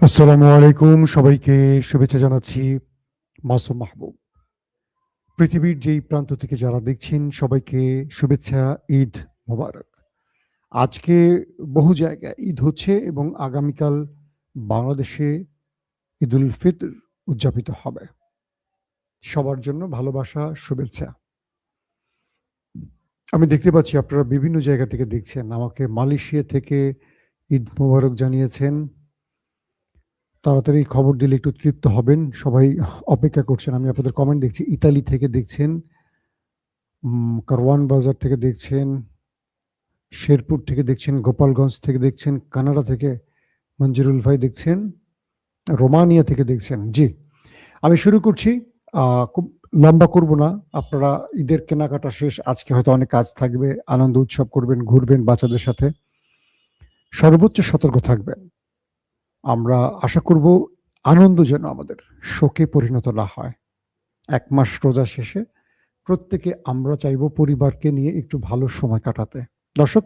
আসসালামু আলাইকুম, সবাইকে শুভেচ্ছা জানাচ্ছি। মাসুম মাহবুব। পৃথিবীর যেই প্রান্ত থেকে যারা দেখছেন সবাইকে শুভেচ্ছা, ঈদ মোবারক। আজকে বহু জায়গায় ঈদ হচ্ছে এবং আগামীকাল বাংলাদেশে ঈদুল ফিতর উদযাপিত হবে। সবার জন্য ভালোবাসা, শুভেচ্ছা। আমি দেখতে পাচ্ছি আপনারা বিভিন্ন জায়গা থেকে দেখছেন। আমাকে মালয়েশিয়া থেকে ঈদ মোবারক জানিয়েছেন। তাড়াতাড়ি খবর দিলে একটু তৃপ্ত হবেন। সবাই অপেক্ষা করছেন। আমি আপনাদের কমেন্ট দেখছি। ইতালি থেকে দেখছেন, কারওয়ান বাজার থেকে দেখছেন, শেরপুর থেকে দেখছেন, গোপালগঞ্জ থেকে দেখছেন, কানাডা থেকে মঞ্জুরুল ভাই দেখছেন, রোমানিয়া থেকে দেখছেন। জি, আমি শুরু করছি। খুব লম্বা করব না। আপনারা ঈদের কেনাকাটা শেষ। আজকে হয়তো অনেক কাজ থাকবে। আনন্দ উৎসব করবেন, ঘুরবেন বাচ্চাদের সাথে। সর্বোচ্চ সতর্ক থাকবেন। আমরা আশা করব আনন্দ যেন আমাদের শোকে পরিণত না হয়। ১ মাস রোজা শেষে প্রত্যেকে আমরা চাইব পরিবারকে নিয়ে একটু ভালো সময় কাটাতে। দর্শক,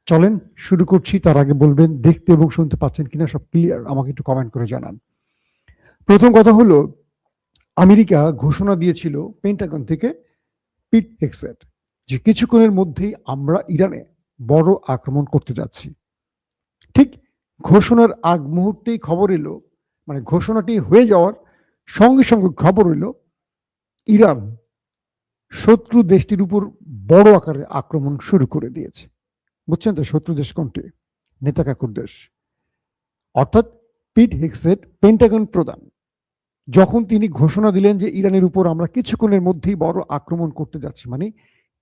চলেন শুরু করছি। তার আগে বলবেন দেখতে এবং শুনতে পাচ্ছেন কিনা, সব ক্লিয়ার আমাকে একটু কমেন্ট করে জানান। প্রথম কথা হলো, আমেরিকা ঘোষণা দিয়েছিল পেন্টাগন থেকে পিট হেগসেট যে কিছুক্ষণের মধ্যেই আমরা ইরানে বড় আক্রমণ করতে যাচ্ছি। ঠিক ঘোষণার আগ মুহূর্তেই খবর এলো, মানে ঘোষণাটি হয়ে যাওয়ার সঙ্গে সঙ্গে খবর এলো ইরান শত্রু দেশটির উপর বড় আকারে আক্রমণ শুরু করে দিয়েছে। বুঝছেন তো শত্রু দেশ কোনটি? নেতাকাকুর দেশ। অর্থাৎ পিট হেগসেট পেন্টাগন প্রধান যখন তিনি ঘোষণা দিলেন যে ইরানের উপর আমরা কিছুক্ষণের মধ্যেই বড় আক্রমণ করতে যাচ্ছি, মানে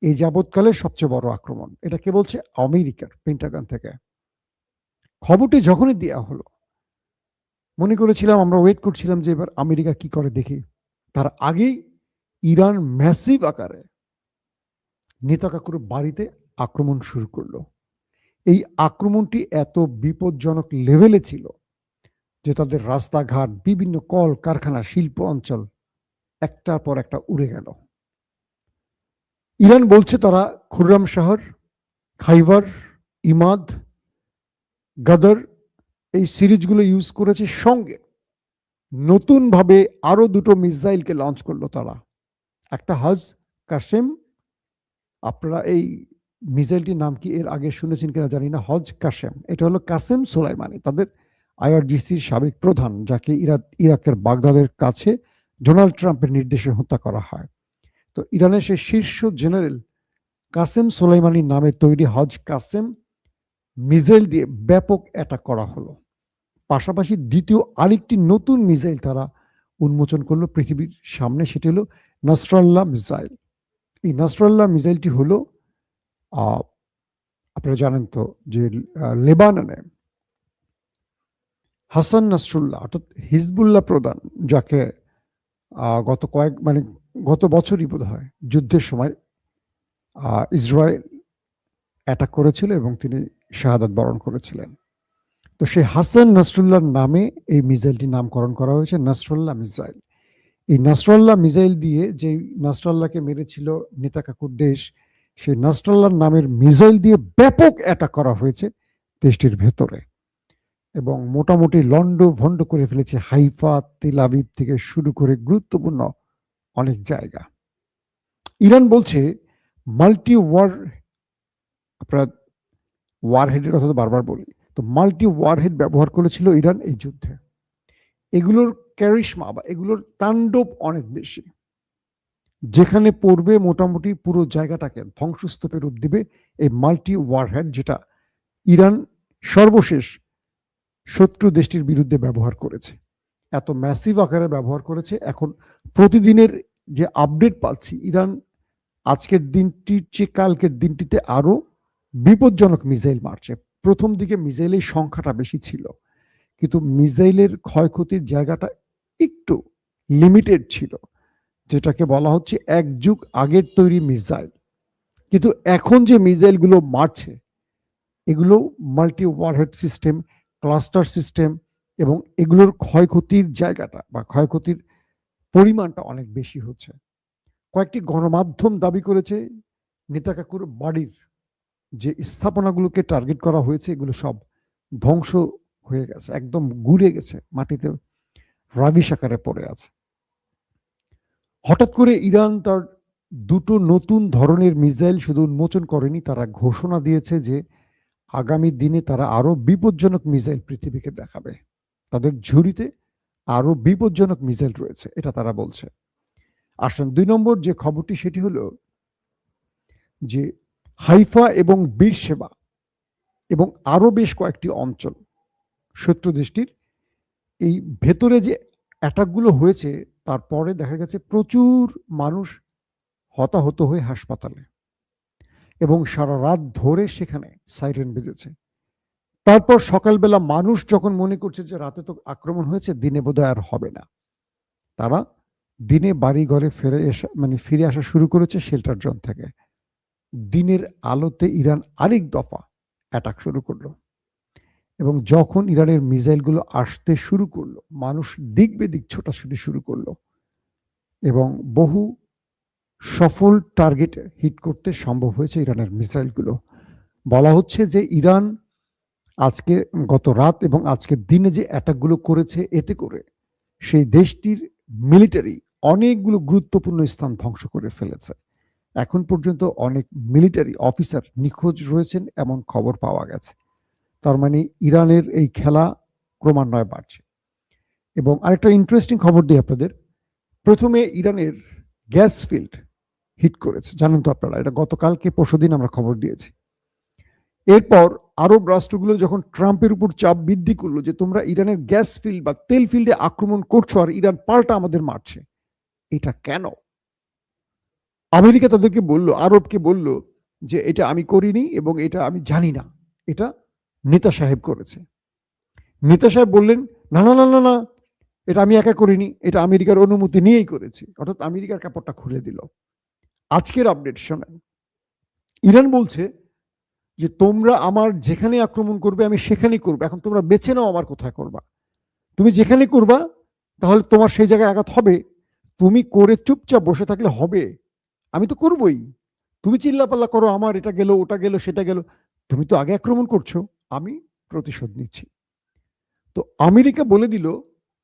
এই যাবৎকালের সবচেয়ে বড় আক্রমণ, এটা কে বলছে? আমেরিকার পেন্টাগন থেকে। খবরটি যখনই দেওয়া হলো, মনে করেছিলাম, আমরা ওয়েট করছিলাম যে এবার আমেরিকা কি করে দেখি। তার আগেই ইরান ম্যাসিভ আকারে নেতাকাকুর বাড়িতে আক্রমণ শুরু করলো। এই আক্রমণটি এত বিপজ্জনক লেভেলে ছিল যে তাদের রাস্তাঘাট, বিভিন্ন কল কারখানা, শিল্প অঞ্চল একটার পর একটা উড়ে গেল। ইরান বলছে তারা খুররাম শহর, খাইবার, ইমাদ, গাদর এই সিরিজগুলো ইউজ করেছে। সঙ্গে নতুনভাবে আরো দুটো মিসাইলকে লঞ্চ করলো তারা। একটা হজ কাসেম, আপনারা এই মিসাইলটির নাম কি এর আগে শুনেছেন কিনা জানি না। হজ কাসেম, এটা হলো কাসেম সোলাইমানি, তাদের আইআরজিসির সাবেক প্রধান, যাকে ইরাকের বাগদাদের কাছে ডোনাল্ড ট্রাম্পের নির্দেশে হত্যা করা হয়। তো ইরানের সেই শীর্ষ জেনারেল কাসেম সোলাইমানির নামে তৈরি হজ কাসেম মিসাইল দিয়ে ব্যাপক অ্যাটাক করা হলো। পাশাপাশি দ্বিতীয় আরেকটি নতুন মিসাইল তারা উন্মোচন করলো পৃথিবীর সামনে, সেটি হলো নাসরাল্লাহ মিসাইল। এই নাসরাল্লাহ মিসাইলটি হলো, আপনারা জানেন তো যে লেবাননে হাসান নাসরুল্লাহ অর্থাৎ হিজবুল্লাহ প্রধান, যাকে গত বছরই বোধ হয় যুদ্ধের সময় ইসরায়েল অ্যাটাক করেছিল এবং তিনি শাহাদাত বরণ করেছিলেন। তো সেই হাসান নাসরুল্লাহর নামে এই মিসাইলটির নামকরণ করা হয়েছে নাসরুল্লাহ মিসাইল। এই নাসরুল্লাহ মিসাইল দিয়ে যে নাসরুল্লাহকে মেরেছিল নেতাকাকুর দেশ, সেই নাসরুল্লাহর নামের মিসাইল দিয়ে ব্যাপক অ্যাটাক করা হয়েছে দেশটির ভেতরে এবং মোটামুটি লন্ড ভন্ড করে ফেলেছে হাইফা, তেল আবিব থেকে শুরু করে গুরুত্বপূর্ণ অনেক জায়গা। ইরান বলছে মাল্টি ওয়ার, আপনারা ওয়ারহেডের কথা তো বারবার বলি, তো মাল্টি ওয়ারহেড ব্যবহার করেছিল ইরান এই যুদ্ধে। এগুলোর ক্যারিশমা বা এগুলোর তাণ্ডব অনেক বেশি। যেখানে পড়বে মোটামুটি পুরো জায়গাটাকে ধ্বংসস্তূপে রূপ দিবে এই মাল্টি ওয়ারহেড, যেটা ইরান সর্বশেষ শত্রু দেশটির বিরুদ্ধে ব্যবহার করেছে। এত ম্যাসিভ আকারে ব্যবহার করেছে। এখন প্রতিদিনের যে আপডেট পাচ্ছি, ইরান আজকের দিনটির চেয়ে কালকের দিনটিতে আরো বিপজ্জনক মিসাইল মারছে। প্রথম দিকে মিসাইলের সংখ্যাটা বেশি ছিল, কিন্তু মিসাইলের ক্ষয়ক্ষতির জায়গাটা একটু লিমিটেড ছিল, যেটাকে বলা হচ্ছে এক যুগ আগের তৈরি মিসাইল। কিন্তু এখন যে মিসাইলগুলো মারছে এগুলো multi warhead system, cluster system, এবং এগুলোর ক্ষয়ক্ষতির জায়গাটা বা ক্ষয়ক্ষতির পরিমাণটা অনেক বেশি হচ্ছে। কয়েকটি গণমাধ্যম দাবি করেছে নেতাকাকুর বাড়ির যে স্থাপনাগুলোকে টার্গেট করা হয়েছে এগুলো সব ধ্বংস হয়ে গেছে, একদম গুড়ে গেছে, মাটিতে রাবিশ আকারে পড়ে আছে। হঠাৎ করে ইরান তার দুটো নতুন ধরনের মিসাইল শুধু উন্মোচন করেনি, তারা ঘোষণা দিয়েছে যে আগামী দিনে তারা আরো বিপজ্জনক মিসাইল পৃথিবীকে দেখাবে। তাদের ঝুড়িতে আরো বিপজ্জনক মিসাইল রয়েছে, এটা তারা বলছে। আসেন 2 নম্বর যে খবরটি, সেটি হলো যে হাইফা এবং বীরশেবা এবং আরো বেশ কয়েকটি অঞ্চল শত্রু দেশটির, এই ভেতরে যে অ্যাটাকগুলো হয়েছে তারপরে দেখা গেছে প্রচুর মানুষ হতাহত হয়ে হাসপাতালে, এবং সারা রাত ধরে সেখানে সাইরেন বেজেছে। তারপর সকালবেলা মানুষ যখন মনে করছে যে রাতে তো আক্রমণ হয়েছে, দিনে বোধহয় আর হবে না, তারা দিনে বাড়ি ঘরে ফিরে আসা শুরু করেছে শেল্টার জোন থেকে। দিনের আলোতে ইরান আরেক দফা অ্যাটাক শুরু করলো, এবং যখন ইরানের মিসাইলগুলো আসতে শুরু করলো, মানুষ দিক বেদিক ছোটাছুটি শুরু করলো, এবং বহু সফল টার্গেট হিট করতে সম্ভব হয়েছে ইরানের মিসাইলগুলো। বলা হচ্ছে যে ইরান আজকে গত রাত এবং আজকে দিনে যে অ্যাটাকগুলো করেছে, এতে করে সেই দেশটির মিলিটারি অনেকগুলো গুরুত্বপূর্ণ স্থান ধ্বংস করে ফেলেছে। এখন পর্যন্ত অনেক মিলিটারি অফিসার নিখোঁজ রয়েছেন এমন খবর পাওয়া গেছে। তার মানে ইরানের এই খেলা ক্রমান্বয়ে বাড়ছে। এবং আরেকটা ইন্টারেস্টিং খবর দিই আপনাদের। প্রথমে ইরানের গ্যাস ফিল্ড হিট করেছে, জানেন তো আপনারা, এটা গতকালকে পরশুদিন আমরা খবর দিয়েছি। এরপর আরব রাষ্ট্রগুলো যখন ট্রাম্পের উপর চাপ বৃদ্ধি করলো যে তোমরা ইরানের গ্যাস ফিল্ড বা তেল ফিল্ডে আক্রমণ করছো আর ইরান পাল্টা আমাদের মারছে, এটা কেন? আমেরিকা তাদেরকে বলল, আরবকে বলল যে এটা আমি করিনি এবং এটা আমি জানি না, এটা নেতা সাহেব করেছে। নেতা সাহেব বললেন না না না না না, এটা আমি একা করিনি, এটা আমেরিকার অনুমতি নিয়েই করেছি। অর্থাৎ আমেরিকার কাপড়টা খুলে দিল। আজকের আপডেট শোনেন, ইরান বলছে যে তোমরা আমার যেখানে আক্রমণ করবে আমি সেখানেই করবো, এখন তোমরা বেছে নাও আমার কোথায় করবা। তুমি যেখানে করবা তাহলে তোমার সেই জায়গায় আঘাত হবে, তুমি করে চুপচাপ বসে থাকলে হবে? আমি তো করবই, তুমি চিল্লাপাল্লা করো আমার এটা গেল ওটা গেল সেটা গেল, তুমি তো আগে আক্রমণ করছো, আমি প্রতিশোধ নিচ্ছি। তো আমেরিকা বলে দিল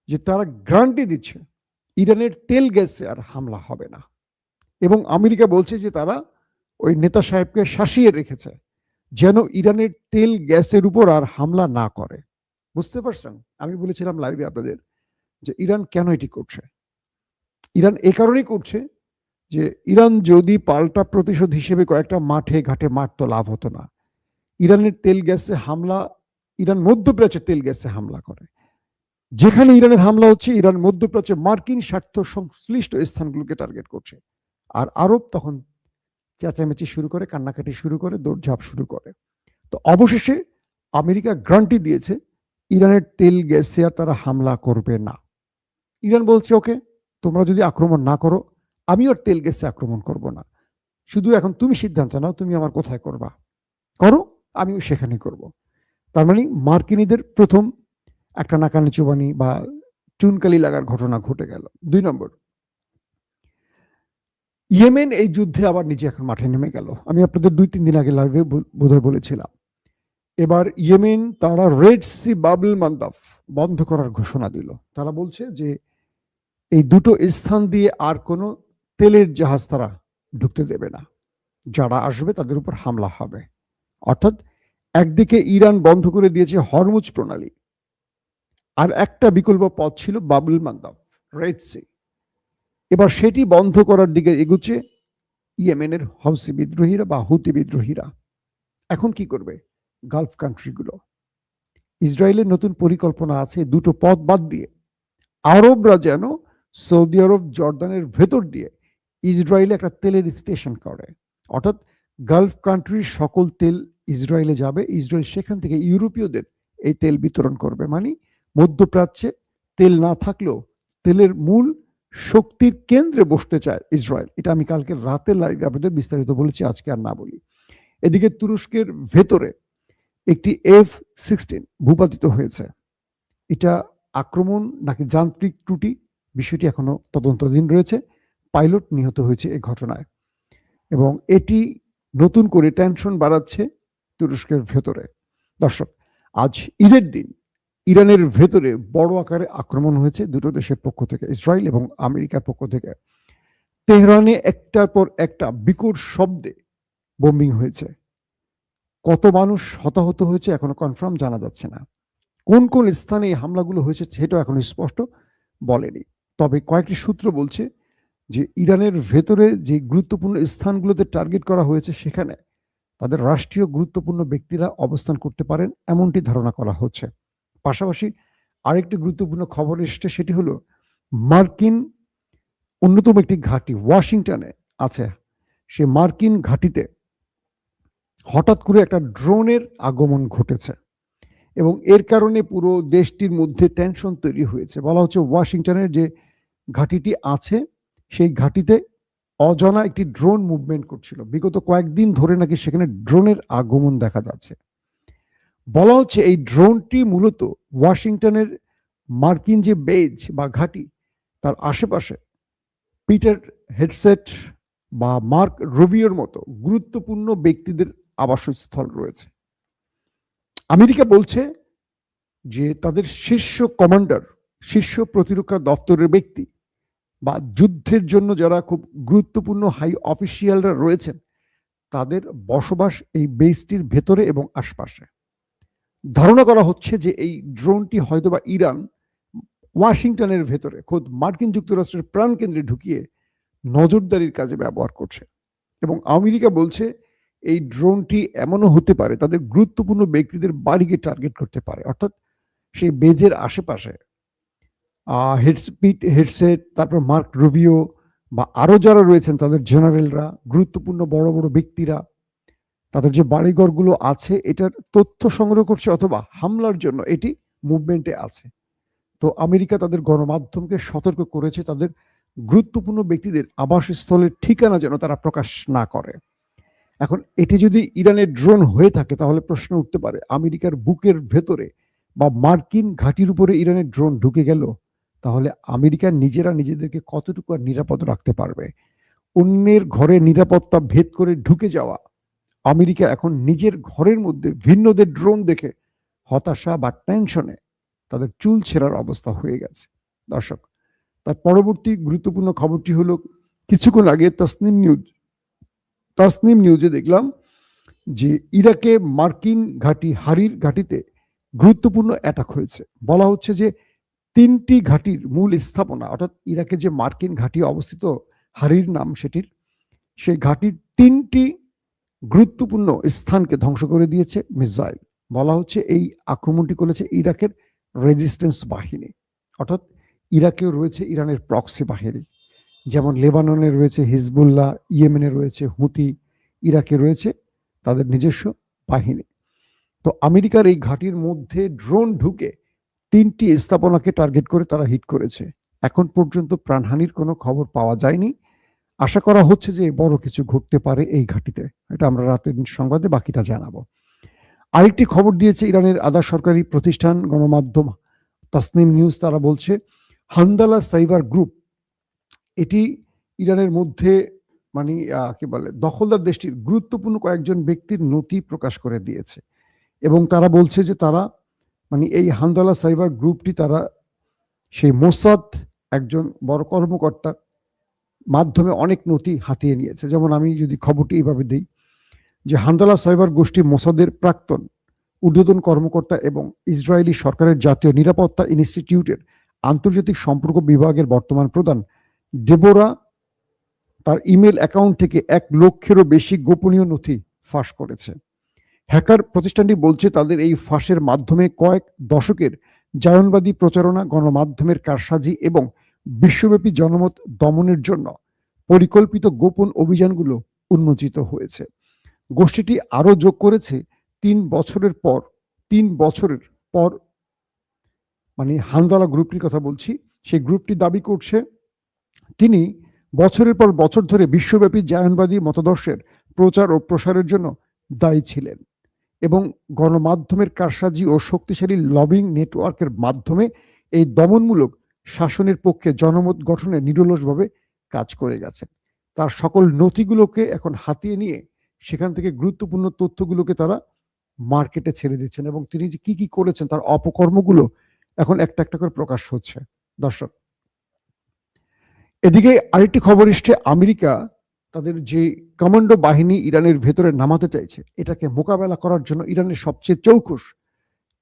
যে তারা গ্যারান্টি দিচ্ছে ইরানের তেল গ্যাসে আর হামলা হবে না, এবং আমেরিকা বলছে যে তারা ওই নেতা সাহেবকে শাসিয়ে রেখেছে যেন ইরানের তেল গ্যাসের উপর আর হামলা না করে। বুঝতে পারছেন? আমি বলেছিলাম লাইভে আপনাদের যে ইরান কেন এটি করছে। ইরান এ কারণেই করছে যে ইরান যদি পাল্টা প্রতিশোধ হিসেবে কয়েকটা মাঠে ঘাটে মারতো, লাভ হতো না। ইরানের তেল গ্যাসে হামলা, ইরান মধ্যপ্রাচ্যের তেল গ্যাসে হামলা করে, যেখানে ইরানের হামলা হচ্ছে ইরান মধ্যপ্রাচ্যে মার্কিন স্বার্থ সংশ্লিষ্ট স্থানগুলোকে টার্গেট করছে। আর আরব তখন চেঁচামেচি শুরু করে, কান্নাকাটি শুরু করে, দৌড়ঝাঁপ শুরু করে। তো অবশেষে আমেরিকা গ্যারান্টি দিয়েছে ইরানের তেল গ্যাসে আর তারা হামলা করবে না। ইরান বলছে ওকে, তোমরা যদি আক্রমণ না করো আমিও তেল গ্যাসে আক্রমণ করব না, শুধু এখন তুমি সিদ্ধান্ত নাও তুমি আমার কোথায় করবা, করো, আমিও সেখানে করব। তার মানে মার্কিনীদের প্রথম একটা নাকানি চুবানি বা চুনকালি লাগার ঘটনা ঘটে গেল। 2 নম্বর, ইয়েমেন এই যুদ্ধে আবার নিজে এখন মাঠে নেমে গেল। আমি আপনাদের 2-3 দিন আগে লাইভে বোধহয় বলেছিলাম, এবার ইয়েমেন তারা রেড সি বাবল মান্দাফ বন্ধ করার ঘোষণা দিল। তারা বলছে যে এই দুটো স্থান দিয়ে আর কোনো তেলের জাহাজ তারা ঢুকতে দেবে না, যারা আসবে তাদের উপর হামলা হবে। অর্থাৎ একদিকে ইরান বন্ধ করে দিয়েছে হরমুজ প্রণালী, আর একটা বিকল্প পথ ছিল বাবুল মান্দাব, রেড সি। এবার সেটি বন্ধ করার দিকে এগুচ্ছে ইয়েমেনের হউসি বিদ্রোহীরা বা হুতি বিদ্রোহীরা। এখন কি করবে গালফ কান্ট্রিগুলো? ইসরায়েলের নতুন পরিকল্পনা আছে দুটো পথ বাদ দিয়ে আরবরা যেন সৌদি আরব জর্দানের ভেতর দিয়ে ইসরায়েলে একটা তেলের স্টেশন করে। অর্থাৎ গালফ কান্ট্রির সকল তেল ইসরায়েলে যাবে, ইসরায়েল সেখান থেকে ইউরোপীয়দের এই তেল বিতরণ করবে। মানে মধ্যপ্রাচ্যে তেল না থাকলেও তেলের মূল শক্তির কেন্দ্রে বসতে চায় ইসরায়েল। এটা আমি কালকে রাতে লাইভে আপনাদের বিস্তারিত বলেছি, আজকে আর না বলি। এদিকে তুরস্কের ভেতরে একটি F-16 ভূপাতিত হয়েছে। এটা আক্রমণ নাকি যান্ত্রিক ত্রুটি, বিষয়টি এখনো তদন্তাধীন রয়েছে। পাইলট নিহত হয়েছে এই ঘটনায়, এবং এটি নতুন করে টেনশন বাড়াচ্ছে তুরস্কের ভেতরে। দর্শক, আজ ঈদের দিন, ইরানের ভেতরে বড় আকারে আক্রমণ হয়েছে দুটো দেশের পক্ষ থেকে, ইসরায়েল এবং আমেরিকার পক্ষ থেকে। তেহরানে একটার পর একটা বিকট শব্দে বোম্বিং হয়েছে। কত মানুষ হতাহত হয়েছে এখনো কনফার্ম জানা যাচ্ছে না। কোন কোন স্থানে এই হামলাগুলো হয়েছে সেটাও এখনো স্পষ্ট বলেনি। তবে কয়েকটি সূত্র বলছে যে ইরানের ভেতরে যে গুরুত্বপূর্ণ স্থানগুলোতে টার্গেট করা হয়েছে সেখানে তাদের রাষ্ট্রীয় গুরুত্বপূর্ণ ব্যক্তিরা অবস্থান করতে পারেন এমনটি ধারণা করা হচ্ছে। পাশাপাশি আরেকটি গুরুত্বপূর্ণ খবর এসছে, সেটি হলো মার্কিন অন্যতম একটি ঘাঁটি ওয়াশিংটনে আছে। সে মার্কিন ঘাঁটিতে হঠাৎ করে একটা ড্রোনের আগমন ঘটেছে এবং এর কারণে পুরো দেশটির মধ্যে টেনশন তৈরি হয়েছে। বলা হচ্ছে ওয়াশিংটনের যে ঘাঁটিটি আছে সেই ঘাঁটিতে অজানা একটি ড্রোন মুভমেন্ট করছিল। বিগত কয়েকদিন ধরে নাকি সেখানে ড্রোনের আগমন দেখা যাচ্ছে। বলা হচ্ছে এই ড্রোনটি মূলত ওয়াশিংটনের মার্কিন যে বেজ বা ঘাঁটি তার আশেপাশে পিটার হেডসেট বা মার্ক রুবিওর মতো গুরুত্বপূর্ণ ব্যক্তিদের আবাসস্থল রয়েছে। আমেরিকা বলছে যে তাদের শীর্ষ কমান্ডার, শীর্ষ প্রতিরক্ষা দপ্তরের ব্যক্তি বা যুদ্ধের জন্য যারা খুব গুরুত্বপূর্ণ হাই অফিসিয়ালরা রয়েছেন তাদের বসবাস এই বেসটির ভেতরে এবং আশপাশে। ধারণা করা হচ্ছে যে এই ড্রোনটি হয়তোবা ইরান ওয়াশিংটনের ভেতরে খোদ মার্কিন যুক্তরাষ্ট্রের প্রাণকেন্দ্রে ঢুকিয়ে নজরদারির কাজে ব্যবহার করছে। এবং আমেরিকা বলছে এই ড্রোনটি এমনও হতে পারে তাদের গুরুত্বপূর্ণ ব্যক্তিদের বাড়িকে টার্গেট করতে পারে, অর্থাৎ সেই বেজের আশেপাশে হেডসেট, তারপর মার্ক রুবিও বা আরো যারা রয়েছেন তাদের জেনারেলরা, গুরুত্বপূর্ণ বড় বড় ব্যক্তিরা, তাদের যে বাড়িঘরগুলো আছে এটার তথ্য সংগ্রহ করছে অথবা হামলার জন্য এটি মুভমেন্টে আছে। তো আমেরিকা তাদের গণমাধ্যমকে সতর্ক করেছে তাদের গুরুত্বপূর্ণ ব্যক্তিদের আবাসস্থলের ঠিকানা যেন তারা প্রকাশ না করে। এখন এটি যদি ইরানের ড্রোন হয়ে থাকে তাহলে প্রশ্ন উঠতে পারে আমেরিকার বুকের ভেতরে বা মার্কিন ঘাঁটির উপরে ইরানের ড্রোন ঢুকে গেল, তাহলে আমেরিকা নিজেরা নিজেদেরকে কতটুকু আর নিরাপদ রাখতে পারবে? অন্যের ঘরে নিরাপত্তা ভেদ করে ঢুকে যাওয়া আমেরিকা এখন নিজের ঘরের মধ্যে ভিন্নদের ড্রোন দেখে হতাশা বা টেনশনে তাদের চুল ছেঁড়ার অবস্থা হয়ে গেছে। দর্শক, তার পরবর্তী গুরুত্বপূর্ণ খবরটি হলো কিছুক্ষণ আগে তাসনিম নিউজে দেখলাম যে ইরাকে মার্কিন ঘাঁটি হারির ঘাঁটিতে গুরুত্বপূর্ণ অ্যাটাক হয়েছে। বলা হচ্ছে যে 3টি ঘাঁটির মূল স্থাপনা, অর্থাৎ ইরাকে যে মার্কিন ঘাঁটি অবস্থিত হারির নাম সেটির, সেই ঘাঁটির 3টি গুরুত্বপূর্ণ স্থানকে ধ্বংস করে দিয়েছে মিসাইল। বলা হচ্ছে এই আক্রমণটি করেছে ইরাকের রেজিস্ট্যান্স বাহিনী, অর্থাৎ ইরাকেও রয়েছে ইরানের প্রক্সি বাহিনী, যেমন লেবাননে রয়েছে হিজবুল্লাহ, ইয়েমেনে রয়েছে হুতি, ইরাকে রয়েছে তাদের নিজস্ব বাহিনী। তো আমেরিকার এই ঘাঁটির মধ্যে ড্রোন ঢুকে 3টি স্থাপনাকে টার্গেট করে তারা হিট করেছে। এখন পর্যন্ত প্রাণহানির কোনো খবর পাওয়া যায়নি। আশা করা হচ্ছে যে বড় কিছু ঘটতে পারে এই ঘাঁটিতে। এটা আমরা রাতের সংবাদে বাকিটা জানাবো। আরেকটি খবর দিয়েছে ইরানের আধা সরকারি প্রতিষ্ঠান গণমাধ্যম তাসনিম নিউজ। তারা বলছে হান্দালা সাইবার গ্রুপ, এটি ইরানের মধ্যে মানে কি বলে দখলদার দেশটির গুরুত্বপূর্ণ কয়েকজন ব্যক্তির নথি প্রকাশ করে দিয়েছে এবং তারা বলছে যে তারা মানে এই হান্দালা সাইবার গ্রুপটি তারা সেই মোসাদ একজন বড় কর্মকর্তার মাধ্যমে অনেক নথি হাতিয়ে নিয়েছে। যেমন আমি যদি খবরটি এইভাবে দিই যে হান্দালা সাইবার গোষ্ঠী মোসাদের প্রাক্তন ঊর্ধ্বতন কর্মকর্তা এবং ইসরায়েলি সরকারের জাতীয় নিরাপত্তা ইনস্টিটিউটের আন্তর্জাতিক সম্পর্ক বিভাগের বর্তমান প্রধান ডেবোরা তার ইমেল অ্যাকাউন্ট থেকে 1 লক্ষেরও বেশি গোপনীয় নথি ফাঁস করেছে। হ্যাকার প্রতিষ্ঠানটি বলছে তাদের এই ফাঁসের মাধ্যমে কয়েক দশকের জায়নবাদী প্রচারণা, গণমাধ্যমের কারসাজি এবং বিশ্বব্যাপী জনমত দমনের জন্য পরিকল্পিত গোপন অভিযানগুলো উন্মোচিত হয়েছে। গোষ্ঠীটি আরও যোগ করেছে 3 বছরের পর মানে হান্দালা গ্রুপটির কথা বলছি, সেই গ্রুপটি দাবি করছে তিনি বছরের পর বছর ধরে বিশ্বব্যাপী জায়নবাদী মতাদর্শের প্রচার ও প্রসারের জন্য দায়ী ছিলেন এবং গণমাধ্যমের কারসাজি ও শক্তিশালী লবিং নেটওয়ার্কের মাধ্যমে এই দমনমূলক শাসনের পক্ষে জনমত গঠনে নিরলসভাবে কাজ করে গেছেন। তার সকল নথিগুলোকে এখন হাতিয়ে নিয়ে সেখান থেকে গুরুত্বপূর্ণ তথ্যগুলোকে তারা মার্কেটে ছেড়ে দিচ্ছেন এবং তিনি যে কি কি করেছেন তার অপকর্মগুলো এখন একটা একটা করে প্রকাশ হচ্ছে। দর্শক, এদিকে আরেকটি খবর এসছে, আমেরিকা তাদের যে কমান্ডো বাহিনী ইরানের ভেতরে নামাতে চাইছে, এটাকে মোকাবেলা করার জন্য ইরানের সবচেয়ে চৌকুশ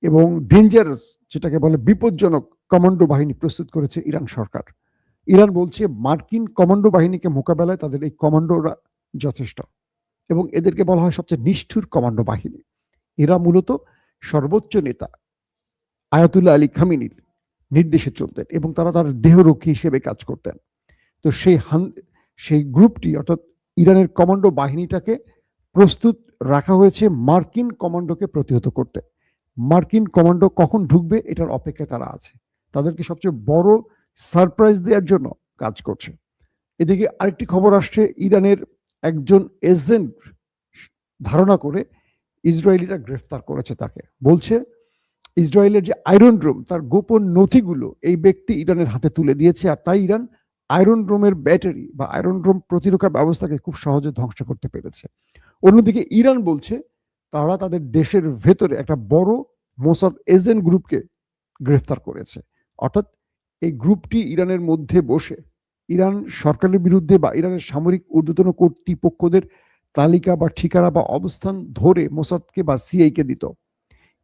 এবং ডেঞ্জারাস, যেটাকে বলে বিপজ্জনক কমান্ডো বাহিনী প্রস্তুত করেছে ইরান সরকার। ইরান বলছে মার্কিন কমান্ডো বাহিনীকে মোকাবেলায় তাদের এই কমান্ডোরা যথেষ্ট এবং এদেরকে বলা হয় সবচেয়ে নিষ্ঠুর কমান্ডো বাহিনী। এরা মূলত সর্বোচ্চ নেতা আয়াতুল্লাহ আলী খামিনির নির্দেশে চলতেন এবং তারা তার দেহরক্ষী হিসেবে কাজ করতেন। তো সেই গ্রুপটি অর্থাৎ ইরানের কমান্ডো বাহিনীটাকে প্রস্তুত রাখা হয়েছে মার্কিন কমান্ডোকে প্রতিহত করতে। মার্কিন কমান্ডো কখন ঢুকবে এটার অপেক্ষায় তারা আছে, তাদেরকে সবচেয়ে বড় সারপ্রাইজ দেওয়ার জন্য কাজ করছে। এদিকে আরেকটি খবর আসছে, ইরানের একজন এজেন্ট ধারণা করে ইসরায়েলিরা গ্রেফতার করেছে তাকে। বলছে ইসরায়েলের যে আয়রন ড্রোম তার গোপন নথিগুলো এই ব্যক্তি ইরানের হাতে তুলে দিয়েছে, আর তাই ইরান আয়রন ড্রোমের ব্যাটারি বা আয়রন ড্রোম প্রতিরক্ষা ব্যবস্থাকে খুব সহজে ধ্বংস করতে পেরেছে। অন্যদিকে ইরান বলছে তারা তাদের দেশের ভেতরে একটা বড় মোসাদ এজেন্ট গ্রুপকে গ্রেফতার করেছে। অর্থাৎ এই গ্রুপটি ইরানের মধ্যে বসে ইরান সরকারের বিরুদ্ধে বা ইরানের সামরিক ঊর্ধ্বতন কর্তৃপক্ষদের তালিকা বা ঠিকানা বা অবস্থান ধরে মোসাদকে বা সিআইকে দিত।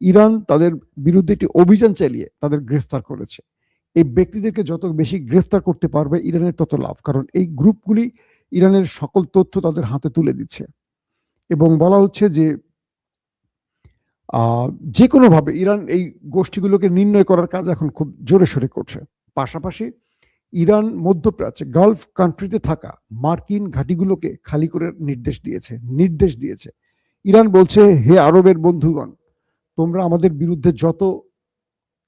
ইরান তাদের বিরুদ্ধে একটি অভিযান চালিয়ে তাদের গ্রেফতার করেছে। এই ব্যক্তিদেরকে যত বেশি গ্রেফতার করতে পারবে ইরানের তত লাভ, কারণ এই গ্রুপগুলি ইরানের সকল তথ্য তাদের হাতে তুলে দিচ্ছে এবং বলা হচ্ছে যে যে কোনোভাবে ইরান এই গোষ্ঠীগুলোকে নির্ণয় করার কাজ এখন খুব জোরে সোরে করছে। পাশাপাশি ইরান মধ্যপ্রাচ্যে গালফ কান্ট্রিতে থাকা মার্কিন ঘাঁটিগুলোকে খালি করে নির্দেশ দিয়েছে। ইরান বলছে, হে আরবের বন্ধুগণ, তোমরা আমাদের বিরুদ্ধে যত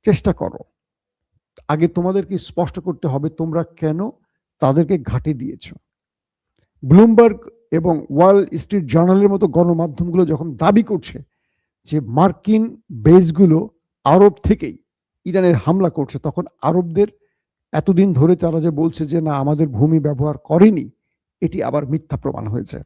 চেষ্টা করো, আগে তোমাদেরকে স্পষ্ট করতে হবে তোমরা কেন তাদেরকে ঘাঁটি দিয়েছ। ব্লুমবার্গ এবং ওয়াল স্ট্রিট জার্নালের মতো গণমাধ্যমগুলো যখন দাবি করছে যে মার্কিন বেসগুলো আরব থেকেই ইরানের হামলা করছে, তখন আরবদের এতদিন ধরে তারা যে বলছে যে না আমাদের ভূমি ব্যবহার করেনি, এটি আবার মিথ্যা প্রমাণ হয়েছে।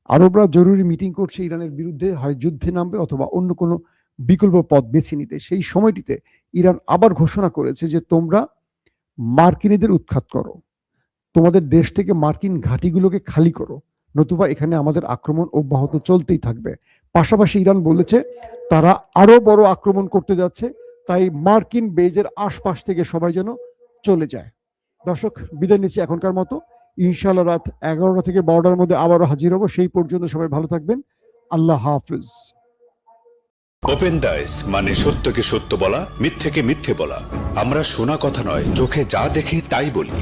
আরবরা জরুরি মিটিং করছে ইরানের বিরুদ্ধে, হয় যুদ্ধে নামবে অথবা অন্য কোনো বিকল্প পথ বেছে নিতে। সেই সময়টিতে ইরান আবার ঘোষণা করেছে যে তোমরা মার্কিনীদের উৎখাত করো, তোমাদের দেশ থেকে মার্কিন ঘাঁটিগুলোকে খালি করো, নতুবা এখানে আমাদের আক্রমণ অব্যাহত চলতেই থাকবে। পাশাপাশি ইরান বলেছে তারা আরো বড় আক্রমণ করতে যাচ্ছে, তাই মার্কিন বেজের আশপাশ থেকে সবাই যেন চলে যায়। দর্শক, বিদায় নিচ্ছি এখনকার মতো। ইনশাআল্লাহ রাত 11টা থেকে 12টার মধ্যে আবারও হাজির হব। সেই পর্যন্ত সবাই ভালো থাকবেন। আল্লাহ হাফিজ। ওপেন দাইস মানে সত্যকে সত্য বলা, মিথ্যেকে মিথ্যে বলা। আমরা শোনা কথা নয়, চোখে যা দেখি তাই বলি।